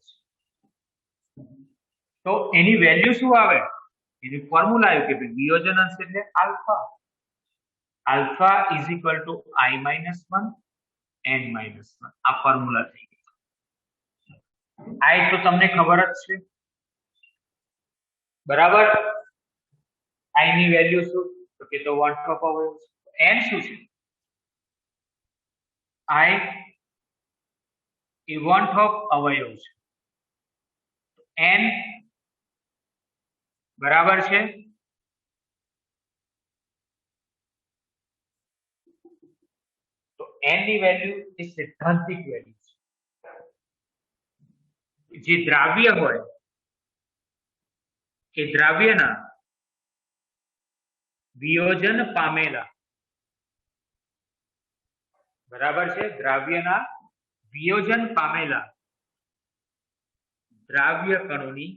તો એની વેલ્યુ શું આવે? એની ફોર્મ્યુલા આવ્યું કે ભાઈ વિયોજન અંશ એટલે alpha. Alpha is equal two i-1 n-1. આ ફોર્મ્યુલા થઈ ગઈ. આ તો તમને ખબર જ છે, બરાબર. i ની વેલ્યુ શું? તો કે તો 1/2 અવયવ. n શું છે? i એ 1/2 અવયવ છે. n બરાબર છે તો n ની વેલ્યુ એ સિદ્ધાંતિક વેલ્યુ છે. જે દ્રાવ્ય હોય એ દ્રાવ્યના વિયોજન પામેલા, બરાબર છે, દ્રાવ્યના વિયોજન પામેલા દ્રાવ્ય કણોની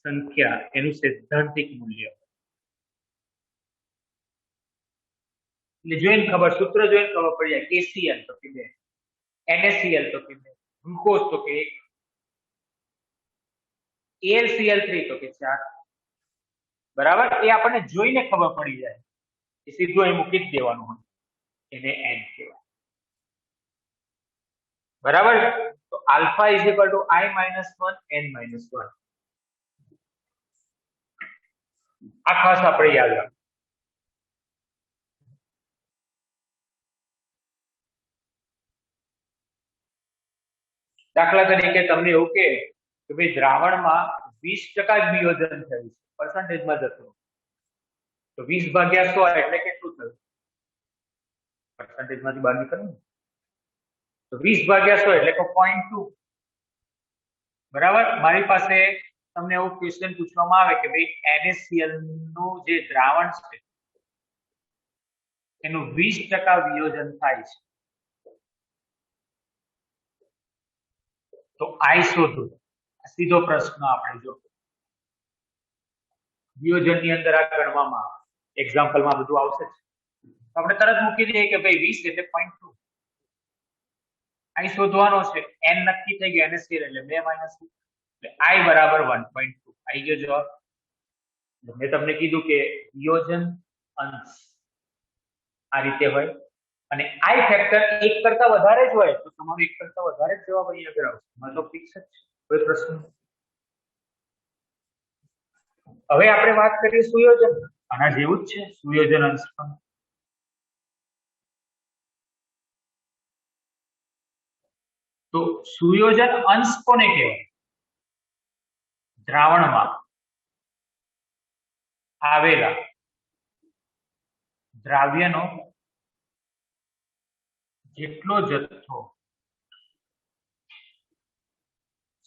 સંખ્યા એનું સૈદ્ધાંતિક મૂલ્ય. એટલે જોઈને ખબર, સૂત્ર જોઈને ખબર પડી જાય. KCl તો કે 2, NaCl તો કે 2, ગ્લુકોઝ તો કે 1, AlCl3 તો કે 4. બરાબર, એ આપણને જોઈને ખબર પડી જાય. એ સીધું અહીં મૂકી જ દેવાનું હોય, એને n કહેવાય. બરાબર, તો alpha is equal two i-1 n-1. આ ખાસ આપણે યાદ રાખવું. દાખલા તરીકે તમને એવું કે ભાઈ દ્રાવણમાં 20% જ વિયોજન થયું છે, પર્સન્ટેજમાં જતું, તો 20/100 એટલે કેટલું થયું? પર્સન્ટેજમાંથી બહાર નીકળવું, તો 20/100 એટલે 0.2. બરાબર, મારી પાસે તમને એવું ક્વેશ્ચન પૂછવામાં આવે કે ભાઈ NaCl નું જે દ્રાવણ છે એનું 20% વિયોજન થાય છે, તો I શોધો. સીધો પ્રશ્ન આપણે જો વિયોજનની અંદર આ ગણવામાં આવે, એક્ઝામ્પલમાં બધું આવશે જ, તો આપણે તરત મૂકી દઈએ કે ભાઈ 20 એટલે 0.2. I શોધવાનો છે, n નક્કી થઈ ગયું, NaCl એટલે 2 - 2, એટલે I બરાબર 1.2 આવી ગયો જવાબ. મેં તમને કીધું કે વિયોજન અંશ આ રીતે હોય અને I ફેક્ટર 1 કરતા વધારે જ હોય તો તમારો 1 કરતા વધારે જ જવાબ અહીં આગળ આવશે. એમાં તો ફિક્સ જ છે, કોઈ પ્રશ્ન નથી. હવે આપણે વાત કરીએ સુયોજન. આના જેવું જ છે સુયોજન અંશ પણ. તો સુયોજન અંશ કોને કહેવાય? દ્રાવણમાં આવેલા દ્રાવ્યનો જેટલો જથ્થો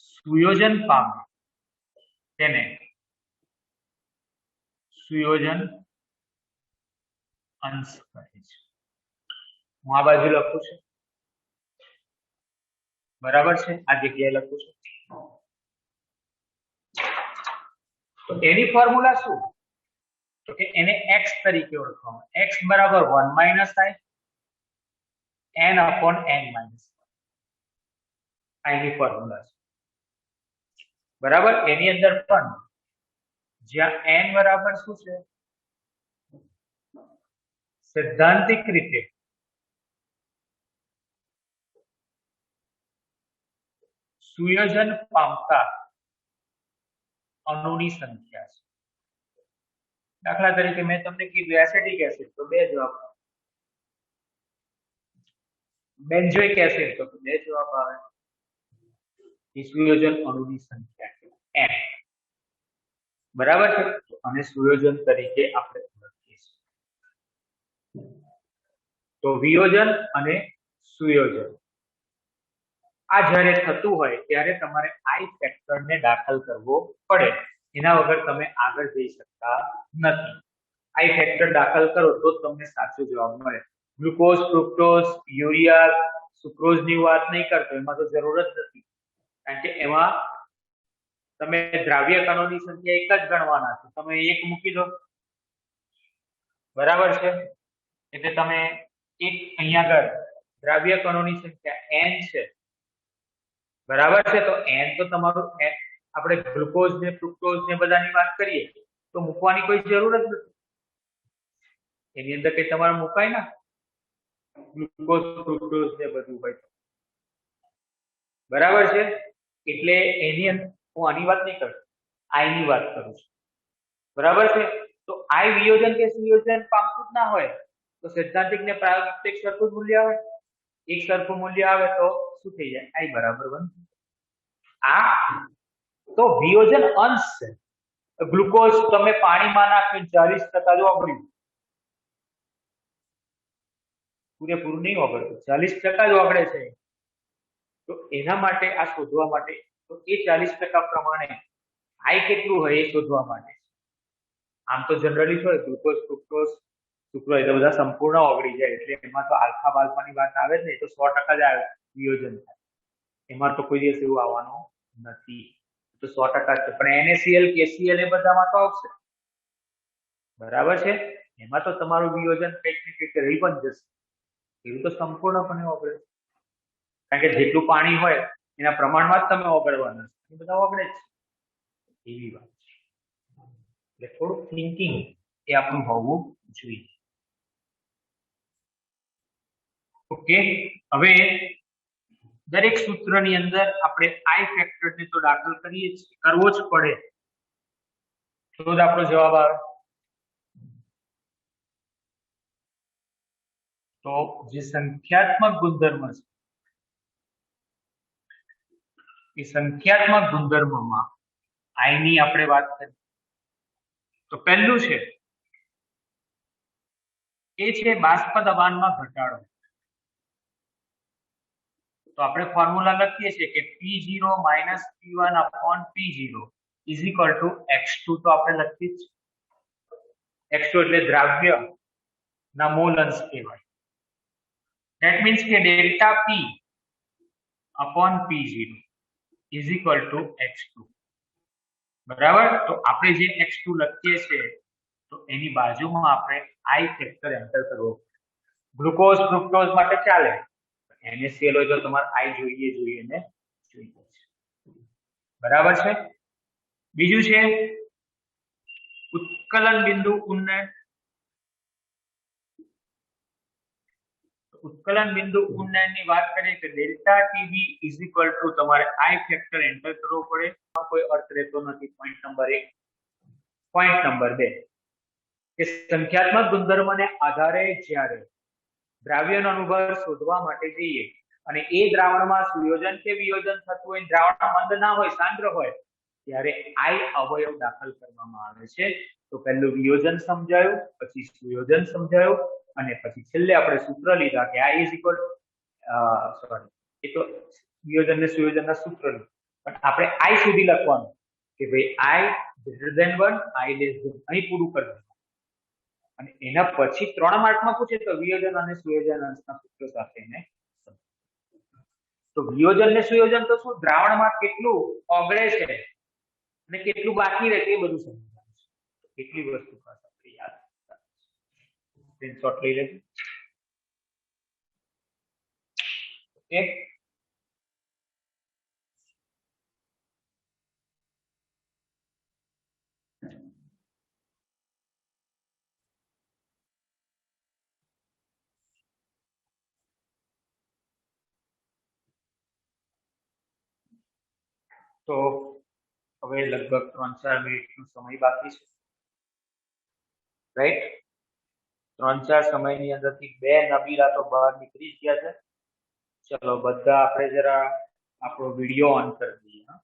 સુયોજન પામે તેને સુયોજન અંશ કહે છે. હું આ બાજુ લખું છું, બરાબર છે, આ જગ્યાએ લખું છું. તો એની ફોર્મ્યુલા શું? તો કે એને x તરીકે ઓળખવામાં. x બરાબર 1 - i n/n-1. આ એની ફોર્મ્યુલા છે, બરાબર. એની અંદર પણ જ્યાં n બરાબર શું છે? સૈદ્ધાંતિક રીતે સુયોજન પામતા અણુની સંખ્યા છે. દાખલા તરીકે મેં તમને કીધું એસિટિક એસિડ તો 2 જવાબ, બેન્ઝોઇક એસિડ તો 2 જવાબ આવે. એ સુયોજન અણુની સંખ્યા n, બરાબર છે. અને સુયોજન તરીકે આપણે ઓળખીએ છીએ. તો વિયોજન અને સુયોજન આ જ્યારે થતું હોય ત્યારે તમારે I ફેક્ટરને દાખલ કરવો પડે. એના વગર તમે આગળ જઈ શકતા નથી. I ફેક્ટર દાખલ કરો તો તમને સાચો જવાબ મળે. ગ્લુકોઝ, ફ્રુક્ટોઝ, યુરિયા, સુક્રોઝની વાત નહીં કરતો, એમાં તો જરૂર જ નથી, કારણ કે એમાં તમે દ્રાવ્ય કણોની સંખ્યા એક જ ગણવાના છો, તમે એક મૂકી દો, બરાબર છે. એટલે તમે એક અહીંયા આગળ દ્રાવ્ય કણોની સંખ્યા n છે, બરાબર છે. તો n તો તમારું આપણે ગ્લુકોઝ ને ફ્રુક્ટોઝ ને બધાની વાત કરીએ તો મૂકવાની કોઈ જરૂર જ નથી, એની અંદર કઈ તમારે મુકાય ના, ગ્લુકોઝ ફ્રુક્ટોઝ ને બધું હોય, બરાબર છે. એટલે એની અંદર હું આની વાત નહીં કરું, આઈ ની વાત કરું છું, બરાબર છે. તો આઈ વિયોજન કે સંયોજન પામતું જ ના હોય તો સૈદ્ધાંતિક ને પ્રાયોગિક એક સરખું મૂલ્ય આવે, એક સરખું મૂલ્ય આવે તો શું થઈ જાય, આઈ બરાબર 1. આ તો વિયોજન અંશ છે. ગ્લુકોઝ તમે પાણીમાં નાખ્યું 40% જ ઓગળ્યું, પૂરેપૂરું નહીં ઓગળ્યું, 40% જ ઓગળે છે. તો એના માટે આ શોધવા માટે તો એ 40% પ્રમાણે આઈ કેટલું હોય એ શોધવા માટે, આમ તો જનરલી હોય ગ્લુકોઝ ફ્રુક્ટોઝ સુક્રોઝ એ બધા સંપૂર્ણ ઓગળી જાય, એટલે એમાં તો આલ્ફા બાલ્ફાની વાત આવે જ નહીં, તો 100% જ આવે વિયોજન થાય, એમાં તો કોઈ દિવસ એવું આવવાનું નથી, તો 100% છે. પણ NaCl KCl એ બધામાં તો આવશે, બરાબર છે. એમાં તો તમારું વિયોજન કંઈક ને કંઈક રહી પણ જશે, એવું તો સંપૂર્ણપણે ઓગળે, કારણ કે જેટલું પાણી હોય એના પ્રમાણમાં જ તમે ઓગળવાના છે, એ બધા ઓગળે જ છે, એવી વાત છે. એટલે થોડું થિંકિંગ એ આપણું હોવું જોઈએ. ઓકે, હવે દરેક સૂત્રની અંદર આપણે આઈ ફેક્ટર ને તો દાખલ કરીએ જ, કરવો જ પડે, તો જ આપણો જવાબ આવે. તો જે સંખ્યાત્મક ગુણધર્મ છે એ સંખ્યાત્મક ગુણધર્મમાં આઈ ની આપણે વાત કરીએ તો પહેલું છે એ છે બાષ્પ દબાણમાં ઘટાડો. તો આપણે ફોર્મ્યુલા લખીએ છીએ કે P0 - P1 upon P0 is equal to x2, તો આપણે લખીએ છીએ x2 એટલે દ્રાવ્ય ના મોલ અંશ કહેવાય. That means કે delta P upon P0 is equal to x2, બરાબર. તો આપણે જે x2 લખીએ છીએ તો એની બાજુમાં આપણે આઈ ફેક્ટર એન્ટર કરવો. ગ્લુકોઝ ફ્રુક્ટોઝ માટે ચાલે, NaCl હોય તો તમારે આઈ જોઈએ ને જોઈએ, બરાબર છે. બીજું છે ઉત્કલન બિંદુ ઉન્નયન. ઉત્કલન બિંદુ ઉન્નયનની વાત કરીએ તો delta TB is equal two તમારે આઈ ફેક્ટર એન્ટર કરવો પડે, કોઈ અર્થ રહેતો નથી. Point number 1. પોઈન્ટ નંબર 2 કે સંખ્યાત્મક ગુણધર્મને આધારે જ્યારે દ્રાવ્યનો અનુભાર શોધવા માટે જઈએ અને એ દ્રાવણમાં સુયોજન કે વિયોજન થતું હોય, દ્રાવણ મંદ ના હોય, સાંદ્ર હોય, ત્યારે આઈ અવયવ દાખલ કરવામાં આવે છે. તો પહેલું વિયોજન સમજાયું, પછી સુયોજન સમજાયું, અને પછી છેલ્લે આપણે સૂત્ર લીધા કે I is equal એ તો વિયોજન ને સુયોજનના સૂત્ર લીધું, પણ આપણે I સુધી લખવાનું કે ભાઈ I greater than 1, I less than, અહીં પૂરું કરી દેવાનું. અને એના પછી 3 માર્કમાં પૂછે તો વિયોજન અને સુયોજન અંશના સૂત્ર સાથે એને. તો વિયોજન ને સુયોજન તો શું, દ્રાવણમાં કેટલું ઓગળે છે અને કેટલું બાકી રહે એ બધું સમજાવે છે. એટલી વસ્તુ ખાસ આપણે યાદ સ્ક્રીનશોટ લઈ લેજો. ઓકે, તો હવે લગભગ 3-4 મિનિટનો સમય બાકી છે, રાઈટ. 3-4 સમયની અંદરથી 2 નબીલા તો બહાર નીકળી ગયા છે. ચલો બધા આપણે જરા આપણો વિડીયો ઓન કરી દઈએ.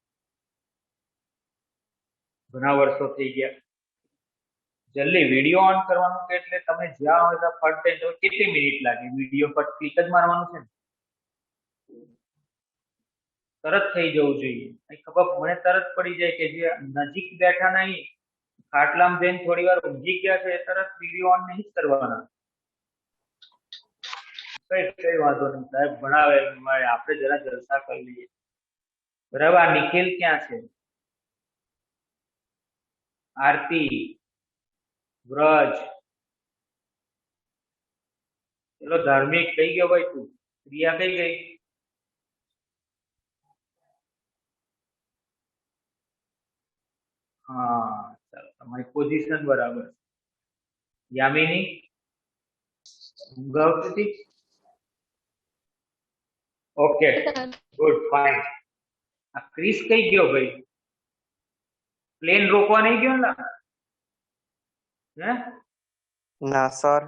ઘણા વર્ષો થઈ ગયા, જલ્દી વિડીયો ઓન કરવાનું છે, એટલે તમે જ્યાં હોય ત્યાં ફટ દઈને કેટલી મિનિટ લાગે, વિડીયો પર ક્લિક જ મારવાનું છે ને, તરત થઈ જવું જોઈએ. ખબર મને તરત પડી જાય કે જે નજીક બેઠા નહીં, ખાટલામાં જઈને થોડી વાર ઊંઘી ગયા છે, તરત વિડીયો ઓન નહીં કરવાના. કઈ વાંધો નહીં, સાહેબ ભણાવે, આપણે જરા જલસા કરી લઈએ, બરાબર. નિખિલ ક્યાં છે? આરતી, વ્રજ, ચલો ધાર્મિક કઈ ગયો ભાઈ તું? પ્રિયા કઈ ગઈ? હા ચાલો, તમારી પોઝિશન બરાબર. યામિની ઊંઘ આવતી હતી? Okay, good, fine. આ ક્રિસ કઈ ગયો ભાઈ? પ્લેન રોકવા નહીં ગયો ને? હે? ના સર.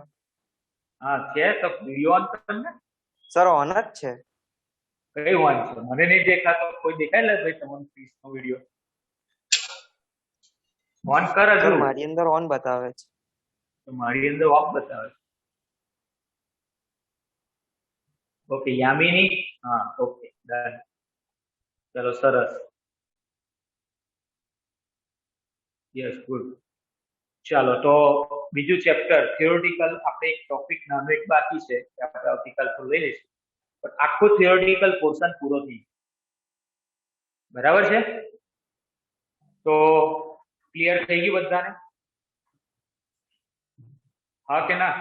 હા છે તો વિડીયો ઓન કર ને. સર ઓન જ છે. કઈ વાંચ છે? મને નહીં દેખાતો. કોઈ દેખાય લે ભાઈ તમને ક્રિસ નો વિડીયો? ઓન કર સર હજુ. મારી અંદર ઓન બતાવે છે. તો મારી અંદર ઓફ બતાવે છે. ઓકે યામિની, હા ઓકે ડન. ચલો સરસ. Yes good. ચાલો તો બીજું ચેપ્ટર થિયોરિટિકલ આપણે એક ટોપિક નાનો એક બાકી છે કે આપણે આવતીકાલ પર લઈ લઈશું, પણ આખું થિયોરિટિકલ પોર્શન પૂરો થઈ ગયો. બરાબર છે? તો ક્લિયર થઈ ગયું બધાને? હા કે ના?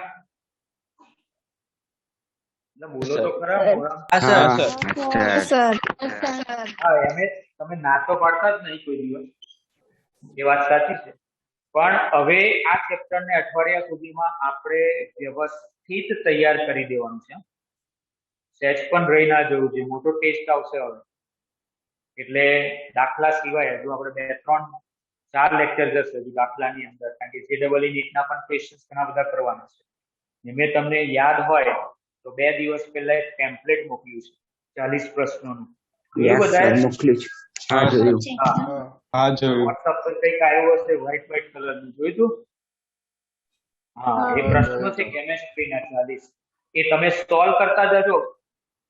બોલો તો ખરા. હા એમે તમે ના તો પાડતા જ નહીં કોઈ દિવસ, એ વાત સાચી છે. પણ હવે આ ચેપ્ટરને અઠવાડિયા સુધીમાં આપણે વ્યવસ્થિત તૈયાર કરી દેવાનું છે. સેચ પણ રહી ના જવું છે. મોટો ટેસ્ટ આવશે હવે, એટલે દાખલા સિવાય હજુ આપણે 2-3-4 લેક્ચર જશે હજુ દાખલાની અંદર, કારણ કે JEE નીટના પણ ક્વેશ્ચન્સ ઘણા બધા કરવાના છે. મેં તમને યાદ હોય તો 2 દિવસ પહેલા એક ટેમ્પલેટ મોકલ્યું છે 40 પ્રશ્નોનું. મોકલ્યું છે. હા જોયું. હા જોયું. વોટ્સઅપ પર કંઈક આવ્યું હશે વ્હાઈટ કલરનું, જોયું તું? હા એ પ્રશ્નો છે કેમેસ્ટ્રીના 40. એ તમે સોલ્વ કરતા જજો.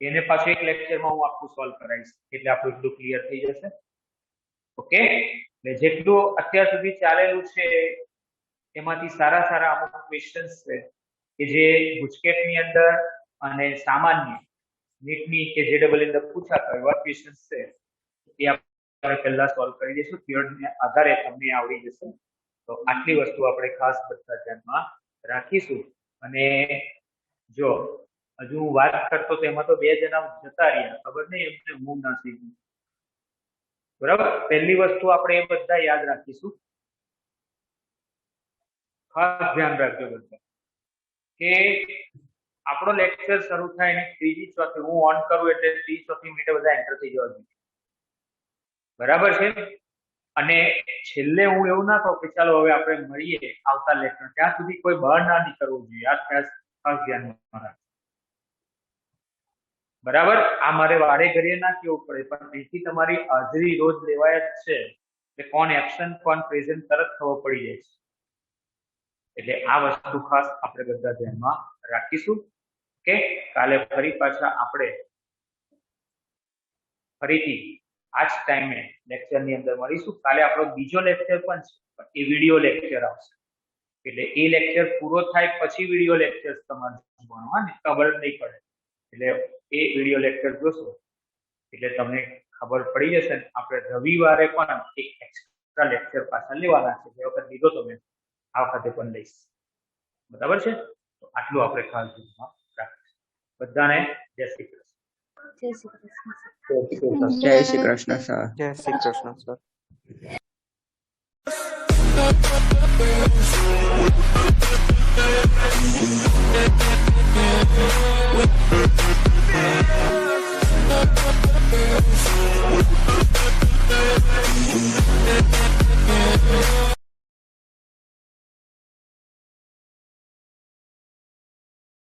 એને પાછું એક લેક્ચરમાં હું આખું સોલ્વ કરાવીશ, એટલે આપણું એટલું ક્લિયર થઈ જશે. ઓકે, એટલે જેટલું અત્યાર સુધી ચાલેલું છે એમાંથી સારા અમુક ક્વેશ્ચન્સ છે કે જે ગુજકેટની અંદર અને સામાન્ય નીટની કે JEE અંદર પૂછાતા એવા ક્વેશ્ચન્સ છે એ આપણે પહેલા સોલ્વ કરી દઈશું. થિયરીના આધારે તમને આવડી જશે. તો આટલી વસ્તુ આપણે ખાસ બધા ધ્યાનમાં રાખીશું. અને જો હજુ હું વાત કરતો તો એમાં તો 2 જણા જતા રહ્યા, ખબર નહીં એમને હું ના થઈ ગયું. બરાબર, પહેલી વસ્તુ આપણે એ બધા યાદ રાખીશું, ખાસ ધ્યાન રાખજો બધા, કે આપણો લેક્ચર શરૂ થાય ને 3-4 હું ઓન કરું એટલે 3-4 મિનિટે બધા એન્ટર થઈ જવા જોઈએ. બરાબર છે? અને છેલ્લે હું એવું ના કહું કે ચાલો હવે આપણે મળીએ આવતા લેક્ચર, ત્યાં સુધી કોઈ બહાર ના નીકળવું જોઈએ. આ ખાસ ધ્યાનમાં રાખજો. બરાબર, આ મારે વારે ઘડીએ ના કેવું પડે, પણ અહીંથી તમારી હાજરી રોજ લેવાય જ છે, એટલે કોણ એબસન્ટ કોણ પ્રેઝન્ટ તરત ખબર પડી જાય છે. એટલે આ વસ્તુ ખાસ આપણે બધા ધ્યાનમાં રાખીશું. ઓકે, કાલે ફરી પાછા આપણે ફરીથી આ જ ટાઈમે લેક્ચરની અંદર મળીશું. કાલે આપણો બીજો લેક્ચર પણ છે, એ વિડીયો લેક્ચર આવશે, એટલે એ લેક્ચર પૂરો થાય પછી વિડીયો લેક્ચર તમારે જોવાનો, ને ખબર નહીં પડે. એટલે એ વિડીયો લેક્ચર જોશો એટલે તમને ખબર પડી જશે. આપણે રવિવારે પણ એક એક્સ્ટ્રા લેક્ચર પાછા લેવાના છે. જે વખત લીધો તમે આ વખતે પણ લઈશ. બરાબર છે? તો આટલું આપણે ખાસ ધ્યાનમાં રાખીશું. બધાને જય શ્રી કૃષ્ણ. જય શ્રી કૃષ્ણ સર. જય શ્રી કૃષ્ણ સર.